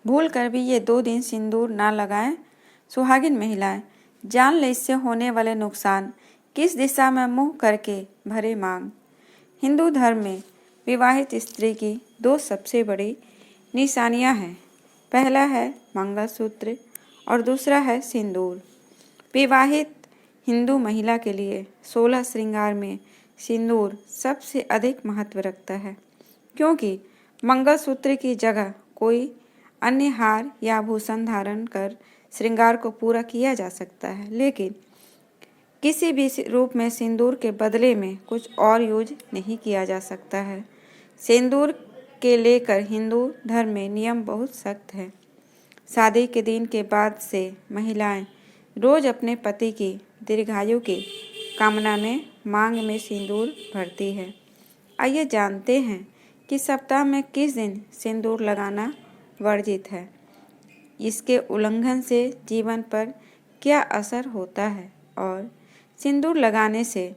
भूल कर भी ये 2 दिन सिंदूर ना लगाएं। सुहागिन महिलाएं, जान ले इससे होने वाले नुकसान, किस दिशा में मुंह करके भरे मांग। हिंदू धर्म में विवाहित स्त्री की 2 सबसे बड़ी निशानियां हैं। पहला है मंगलसूत्र और दूसरा है सिंदूर। विवाहित हिंदू महिला के लिए 16 श्रृंगार में सिंदूर सबसे अधिक महत्व रखता है, क्योंकि मंगलसूत्र की जगह कोई अन्य हार या आभूषण धारण कर श्रृंगार को पूरा किया जा सकता है, लेकिन किसी भी रूप में सिंदूर के बदले में कुछ और यूज नहीं किया जा सकता है। सिंदूर के लेकर हिंदू धर्म में नियम बहुत सख्त है। शादी के दिन के बाद से महिलाएं रोज अपने पति की दीर्घायु की कामना में मांग में सिंदूर भरती है। आइए जानते हैं कि सप्ताह में किस दिन सिंदूर लगाना वर्जित है, इसके उल्लंघन से जीवन पर क्या असर होता है और सिंदूर लगाने से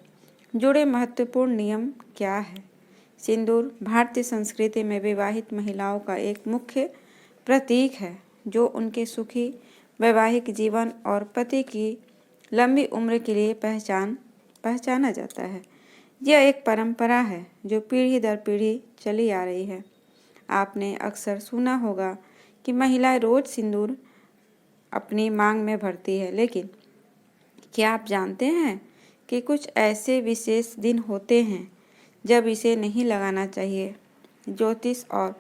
जुड़े महत्वपूर्ण नियम क्या है। सिंदूर भारतीय संस्कृति में विवाहित महिलाओं का एक मुख्य प्रतीक है, जो उनके सुखी वैवाहिक जीवन और पति की लंबी उम्र के लिए पहचाना जाता है। यह एक परंपरा है जो पीढ़ी दर पीढ़ी चली आ रही है। आपने अक्सर सुना होगा कि महिलाएं रोज सिंदूर अपनी मांग में भरती है, लेकिन क्या आप जानते हैं कि कुछ ऐसे विशेष दिन होते हैं जब इसे नहीं लगाना चाहिए। ज्योतिष और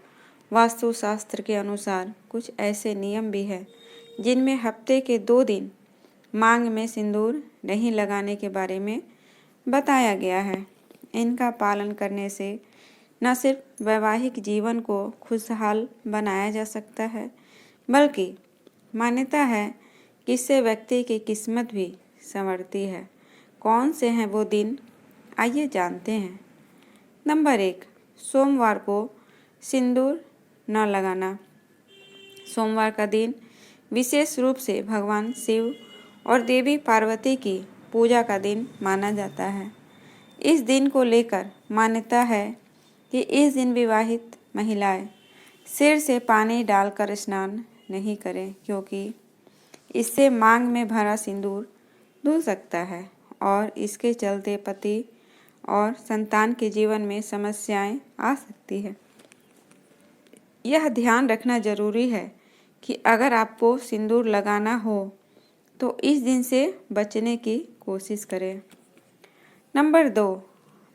वास्तुशास्त्र के अनुसार कुछ ऐसे नियम भी हैं जिनमें हफ्ते के 2 दिन मांग में सिंदूर नहीं लगाने के बारे में बताया गया है। इनका पालन करने से न सिर्फ वैवाहिक जीवन को खुशहाल बनाया जा सकता है, बल्कि मान्यता है कि इससे व्यक्ति की किस्मत भी संवरती है। कौन से हैं वो दिन, आइए जानते हैं। नंबर 1, सोमवार को सिंदूर न लगाना। सोमवार का दिन विशेष रूप से भगवान शिव और देवी पार्वती की पूजा का दिन माना जाता है। इस दिन को लेकर मान्यता है कि इस दिन विवाहित महिलाएं सिर से पानी डालकर स्नान नहीं करें, क्योंकि इससे मांग में भरा सिंदूर धुल सकता है और इसके चलते पति और संतान के जीवन में समस्याएं आ सकती है। यह ध्यान रखना जरूरी है कि अगर आपको सिंदूर लगाना हो तो इस दिन से बचने की कोशिश करें। नंबर 2,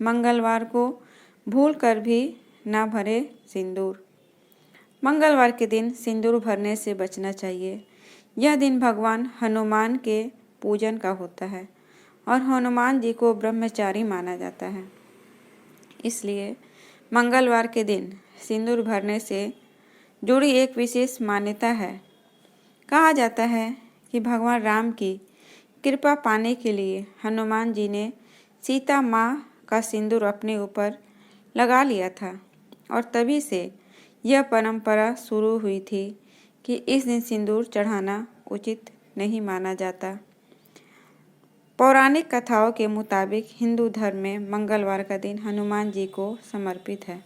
मंगलवार को भूल कर भी ना भरे सिंदूर। मंगलवार के दिन सिंदूर भरने से बचना चाहिए। यह दिन भगवान हनुमान के पूजन का होता है और हनुमान जी को ब्रह्मचारी माना जाता है। इसलिए मंगलवार के दिन सिंदूर भरने से जुड़ी एक विशेष मान्यता है। कहा जाता है कि भगवान राम की कृपा पाने के लिए हनुमान जी ने सीता माँ का सिंदूर अपने ऊपर लगा लिया था और तभी से यह परंपरा शुरू हुई थी कि इस दिन सिंदूर चढ़ाना उचित नहीं माना जाता। पौराणिक कथाओं के मुताबिक हिंदू धर्म में मंगलवार का दिन हनुमान जी को समर्पित है।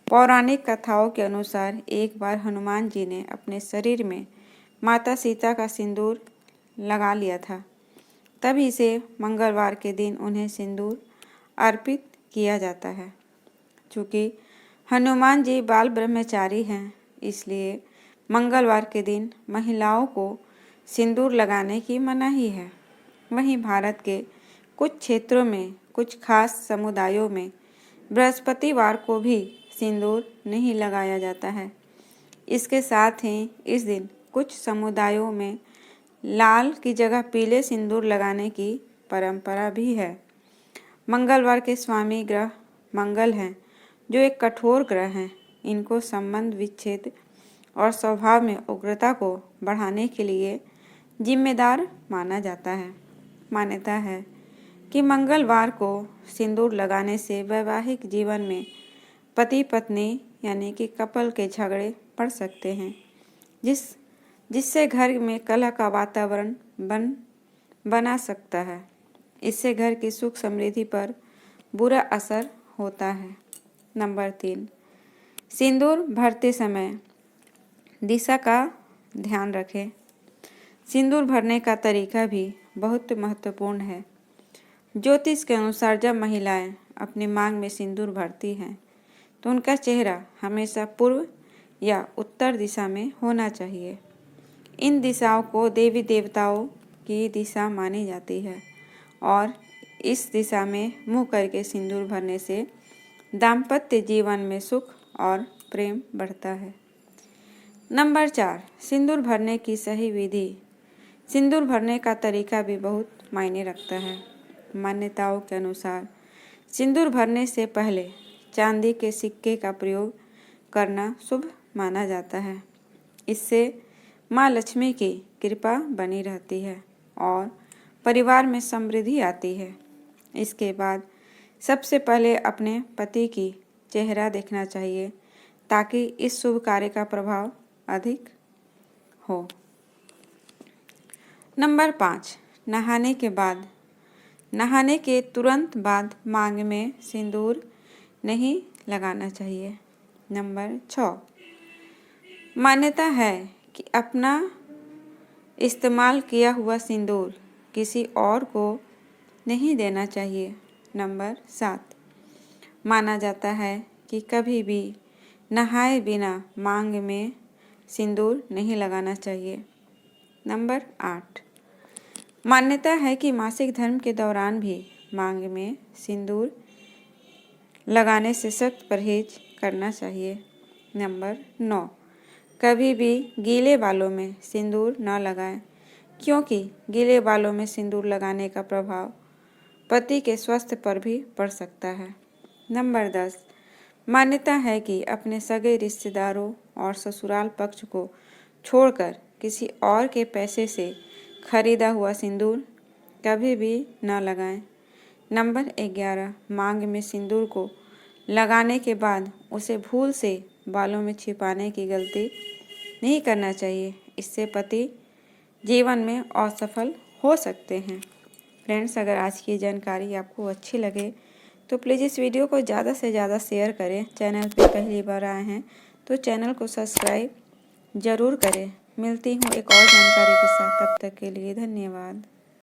पौराणिक कथाओं के अनुसार एक बार हनुमान जी ने अपने शरीर में माता सीता का सिंदूर लगा लिया था, तभी से मंगलवार के दिन उन्हें सिंदूर अर्पित किया जाता है। चूँकि हनुमान जी बाल ब्रह्मचारी हैं, इसलिए मंगलवार के दिन महिलाओं को सिंदूर लगाने की मनाही है। वहीं भारत के कुछ क्षेत्रों में कुछ खास समुदायों में बृहस्पतिवार को भी सिंदूर नहीं लगाया जाता है। इसके साथ ही इस दिन कुछ समुदायों में लाल की जगह पीले सिंदूर लगाने की परंपरा भी है। मंगलवार के स्वामी ग्रह मंगल हैं, जो एक कठोर ग्रह हैं। इनको संबंध विच्छेद और स्वभाव में उग्रता को बढ़ाने के लिए जिम्मेदार माना जाता है। मान्यता है कि मंगलवार को सिंदूर लगाने से वैवाहिक जीवन में पति पत्नी यानी कि कपल के झगड़े पड़ सकते हैं, जिससे घर में कलह का वातावरण बना सकता है। इससे घर की सुख समृद्धि पर बुरा असर होता है। नंबर 3, सिंदूर भरते समय दिशा का ध्यान रखें। सिंदूर भरने का तरीका भी बहुत महत्वपूर्ण है। ज्योतिष के अनुसार जब महिलाएं अपनी मांग में सिंदूर भरती हैं तो उनका चेहरा हमेशा पूर्व या उत्तर दिशा में होना चाहिए। इन दिशाओं को देवी देवताओं की दिशा मानी जाती है और इस दिशा में मुँह करके सिंदूर भरने से दाम्पत्य जीवन में सुख और प्रेम बढ़ता है। नंबर 4, सिंदूर भरने की सही विधि। सिंदूर भरने का तरीका भी बहुत मायने रखता है। मान्यताओं के अनुसार सिंदूर भरने से पहले चांदी के सिक्के का प्रयोग करना शुभ माना जाता है। इससे माँ लक्ष्मी की कृपा बनी रहती है और परिवार में समृद्धि आती है। इसके बाद सबसे पहले अपने पति की चेहरा देखना चाहिए ताकि इस शुभ कार्य का प्रभाव अधिक हो। नंबर 5, नहाने के बाद। नहाने के तुरंत बाद मांग में सिंदूर नहीं लगाना चाहिए। नंबर 6, मान्यता है कि अपना इस्तेमाल किया हुआ सिंदूर किसी और को नहीं देना चाहिए। नंबर 7, माना जाता है कि कभी भी नहाए बिना मांग में सिंदूर नहीं लगाना चाहिए। नंबर 8, मान्यता है कि मासिक धर्म के दौरान भी मांग में सिंदूर लगाने से सख्त परहेज करना चाहिए। नंबर 9, कभी भी गीले बालों में सिंदूर न लगाएं क्योंकि गीले बालों में सिंदूर लगाने का प्रभाव पति के स्वास्थ्य पर भी पड़ सकता है। नंबर 10, मान्यता है कि अपने सगे रिश्तेदारों और ससुराल पक्ष को छोड़कर किसी और के पैसे से खरीदा हुआ सिंदूर कभी भी न लगाएं। नंबर 11, मांग में सिंदूर को लगाने के बाद उसे भूल से बालों में छिपाने की गलती नहीं करना चाहिए। इससे पति जीवन में असफल हो सकते हैं। फ्रेंड्स, अगर आज की जानकारी आपको अच्छी लगे तो प्लीज़ इस वीडियो को ज़्यादा से ज़्यादा शेयर करें। चैनल पे पहली बार आए हैं तो चैनल को सब्सक्राइब ज़रूर करें। मिलती हूँ एक और जानकारी के साथ, तब तक के लिए धन्यवाद।